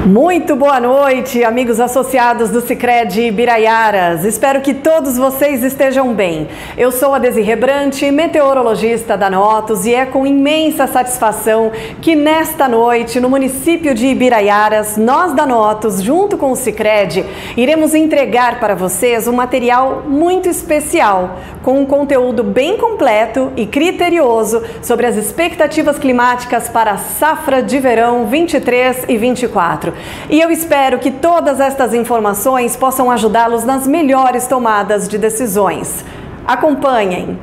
Muito boa noite, amigos associados do Sicredi Ibiraiaras. Espero que todos vocês estejam bem. Eu sou a Desirê Brant, meteorologista da Notos, e é com imensa satisfação que nesta noite, no município de Ibiraiaras, nós da Notos, junto com o Sicredi, iremos entregar para vocês um material muito especial, com um conteúdo bem completo e criterioso sobre as expectativas climáticas para a safra de verão 23 e 24. E eu espero que todas estas informações possam ajudá-los nas melhores tomadas de decisões. Acompanhem!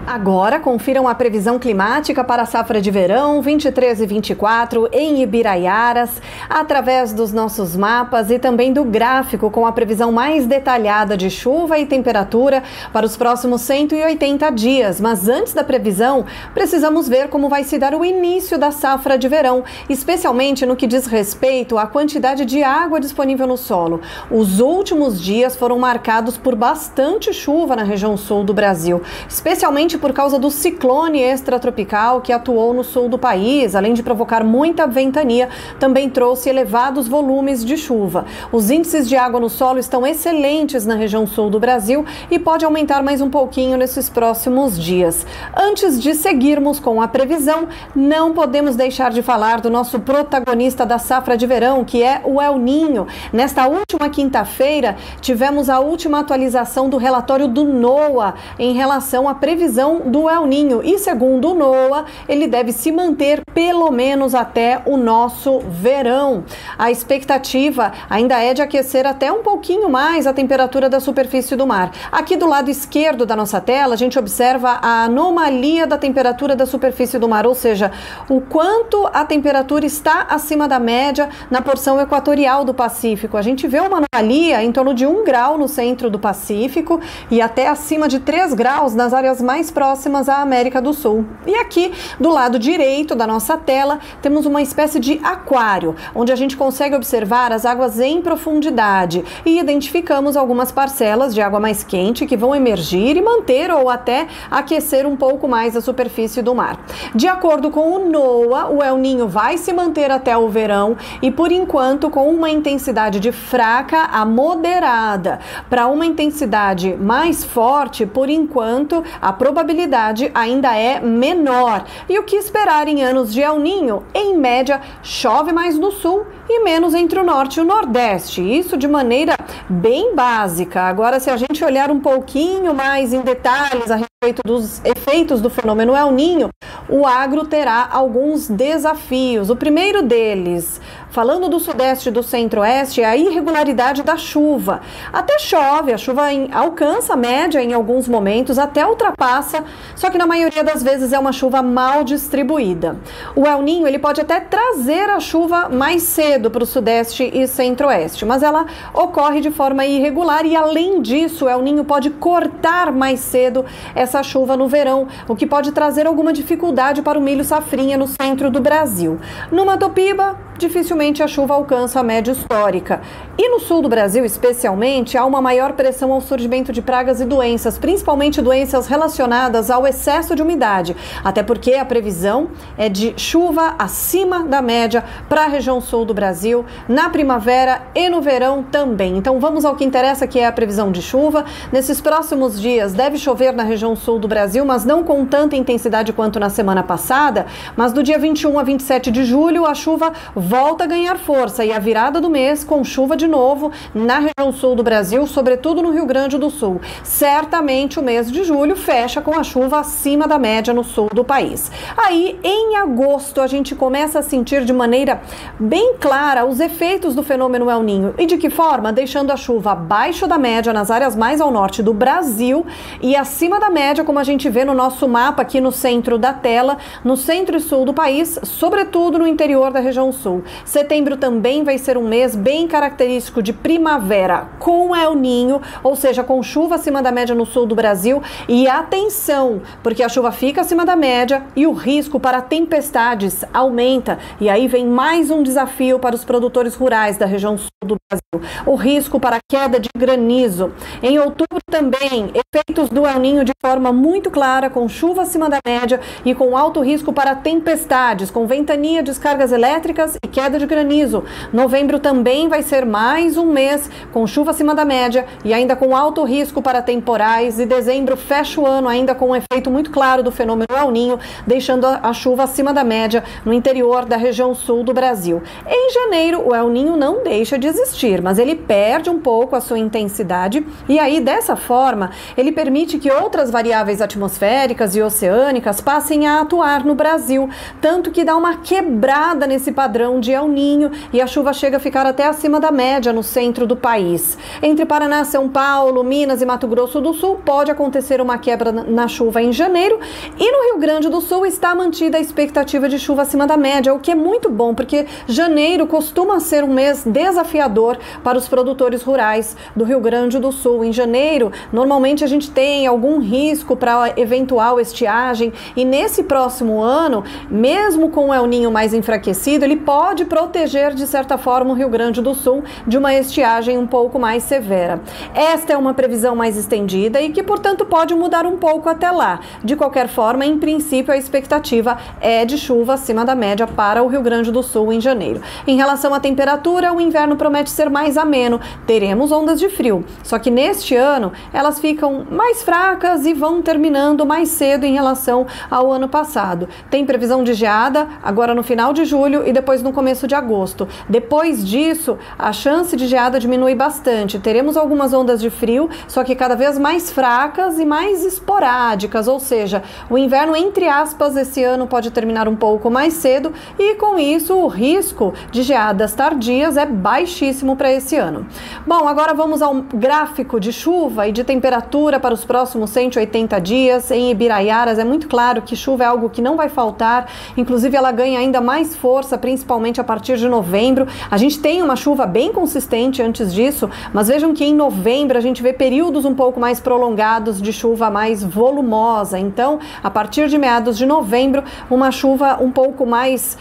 Agora, confiram a previsão climática para a safra de verão 23 e 24 em Ibiraiaras, através dos nossos mapas e também do gráfico com a previsão mais detalhada de chuva e temperatura para os próximos 180 dias. Mas antes da previsão, precisamos ver como vai se dar o início da safra de verão, especialmente no que diz respeito à quantidade de água disponível no solo. Os últimos dias foram marcados por bastante chuva na região sul do Brasil, especialmente por causa do ciclone extratropical que atuou no sul do país, além de provocar muita ventania, também trouxe elevados volumes de chuva. Os índices de água no solo estão excelentes na região sul do Brasil e pode aumentar mais um pouquinho nesses próximos dias. Antes de seguirmos com a previsão, não podemos deixar de falar do nosso protagonista da safra de verão, que é o El Niño. Nesta última quinta-feira, tivemos a última atualização do relatório do NOAA em relação à previsão do El Niño, e segundo o NOAA, ele deve se manter pelo menos até o nosso verão. A expectativa ainda é de aquecer até um pouquinho mais a temperatura da superfície do mar. Aqui do lado esquerdo da nossa tela, a gente observa a anomalia da temperatura da superfície do mar, ou seja, o quanto a temperatura está acima da média na porção equatorial do Pacífico. A gente vê uma anomalia em torno de 1 grau no centro do Pacífico e até acima de 3 graus nas áreas mais próximas à América do Sul. E aqui, do lado direito da nossa tela, temos uma espécie de aquário, onde a gente consegue observar as águas em profundidade e identificamos algumas parcelas de água mais quente que vão emergir e manter ou até aquecer um pouco mais a superfície do mar. De acordo com o NOAA, o El Niño vai se manter até o verão e, por enquanto, com uma intensidade de fraca a moderada. Para uma intensidade mais forte, por enquanto, a probabilidade ainda é menor. E o que esperar em anos de El Niño? Em média, chove mais no sul e menos entre o norte e o nordeste. Isso de maneira bem básica. Agora, se a gente olhar um pouquinho mais em detalhes a respeito dos efeitos do fenômeno El Niño, o agro terá alguns desafios. O primeiro deles, falando do sudeste e do centro-oeste, é a irregularidade da chuva. Até chove, a chuva alcança a média em alguns momentos, até ultrapassa, só que na maioria das vezes é uma chuva mal distribuída. O El Niño, ele pode até trazer a chuva mais cedo para o sudeste e centro-oeste, mas ela ocorre de forma irregular e, além disso, o El Niño pode cortar mais cedo essa chuva no verão, o que pode trazer alguma dificuldade para o milho safrinha no centro do Brasil. No Mato Piba, dificilmente a chuva alcança a média histórica. E no sul do Brasil, especialmente, há uma maior pressão ao surgimento de pragas e doenças, principalmente doenças relacionadas ao excesso de umidade, até porque a previsão é de chuva acima da média para a região sul do Brasil, na primavera e no verão também. Então vamos ao que interessa, que é a previsão de chuva. Nesses próximos dias deve chover na região sul do Brasil, mas não com tanta intensidade quanto na semana passada, mas do dia 21 a 27 de julho a chuva volta a ganhar força e a virada do mês com chuva de novo na região sul do Brasil, sobretudo no Rio Grande do Sul. Certamente o mês de julho fecha com a chuva acima da média no sul do país. Aí, em agosto, a gente começa a sentir de maneira bem clara os efeitos do fenômeno El Niño. E de que forma? Deixando a chuva abaixo da média nas áreas mais ao norte do Brasil e acima da média, como a gente vê no nosso mapa aqui no centro da tela, no centro e sul do país, sobretudo no interior da região sul. Setembro também vai ser um mês bem característico de primavera com El Niño, ou seja, com chuva acima da média no sul do Brasil. E atenção, porque a chuva fica acima da média e o risco para tempestades aumenta. E aí vem mais um desafio para os produtores rurais da região sul do Brasil: o risco para queda de granizo. Em outubro também, efeitos do El Niño de forma muito clara, com chuva acima da média e com alto risco para tempestades, com ventania, descargas elétricas e queda de granizo. Novembro também vai ser mais um mês com chuva acima da média e ainda com alto risco para temporais, e dezembro fecha o ano ainda com um efeito muito claro do fenômeno El Niño, deixando a chuva acima da média no interior da região sul do Brasil. Em janeiro, o El Niño não deixa de existir, mas ele perde um pouco a sua intensidade e aí, dessa forma, ele permite que outras variáveis atmosféricas e oceânicas passem a atuar no Brasil, tanto que dá uma quebrada nesse padrão de El Niño e a chuva chega a ficar até acima da média no centro do país. Entre Paraná, São Paulo, Minas e Mato Grosso do Sul pode acontecer uma quebra na chuva em janeiro, e no Rio Grande do Sul está mantida a expectativa de chuva acima da média, o que é muito bom, porque janeiro costuma ser um mês desafiador para os produtores rurais do Rio Grande do Sul. Em janeiro, normalmente a gente tem algum risco para eventual estiagem, e nesse próximo ano, mesmo com o El Niño mais enfraquecido, ele pode proteger de certa forma o Rio Grande do Sul de uma estiagem um pouco mais severa. Esta é uma previsão mais estendida e que, portanto, pode mudar um pouco até lá. De qualquer forma, em princípio, a expectativa é de chuva acima da média para o Rio Grande do Sul em janeiro. Em relação à temperatura, o inverno promete ser mais ameno. Teremos ondas de frio, só que neste ano elas ficam mais fracas e vão terminando mais cedo em relação ao ano passado. Tem previsão de geada agora no final de julho e depois no começo de agosto. Depois disso, a chance de geada diminui bastante. Teremos algumas ondas de frio, só que cada vez mais fracas e mais esporádicas, ou seja, o inverno, entre aspas, esse ano pode terminar um pouco mais cedo e, com isso, o risco de geadas tardias é baixíssimo para esse ano. Bom, agora vamos ao gráfico de chuva e de temperatura para os próximos 180 dias. Em Ibiraiaras é muito claro que chuva é algo que não vai faltar, inclusive ela ganha ainda mais força, principalmente a partir de novembro. A gente tem uma chuva bem consistente antes disso, mas vejam que em novembro a gente vê períodos um pouco mais prolongados de chuva mais volumosa. Então, a partir de meados de novembro, uma chuva um pouco mais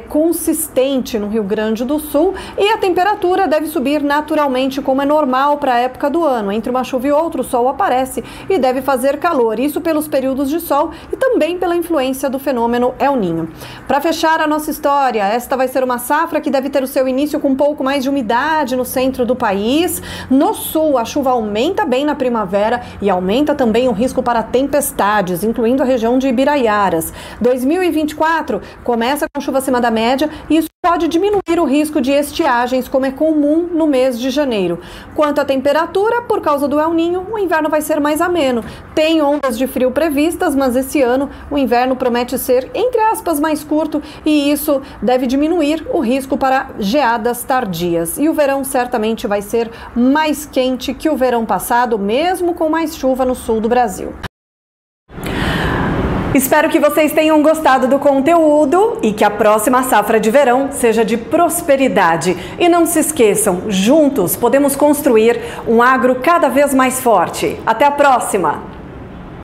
consistente no Rio Grande do Sul, e a temperatura deve subir naturalmente, como é normal para a época do ano. Entre uma chuva e outra, o sol aparece e deve fazer calor, isso pelos períodos de sol e também pela influência do fenômeno El Niño. Para fechar a nossa história, esta vai ser uma safra que deve ter o seu início com um pouco mais de umidade no centro do país. No sul, a chuva aumenta bem na primavera e aumenta também o risco para tempestades, incluindo a região de Ibiraiaras. 2024 começa com chuva acima da média e isso pode diminuir o risco de estiagens, como é comum no mês de janeiro. Quanto à temperatura, por causa do El Niño, o inverno vai ser mais ameno. Tem ondas de frio previstas, mas esse ano o inverno promete ser, entre aspas, mais curto, e isso deve diminuir o risco para geadas tardias. E o verão certamente vai ser mais quente que o verão passado, mesmo com mais chuva no sul do Brasil. Espero que vocês tenham gostado do conteúdo e que a próxima safra de verão seja de prosperidade. E não se esqueçam, juntos podemos construir um agro cada vez mais forte. Até a próxima!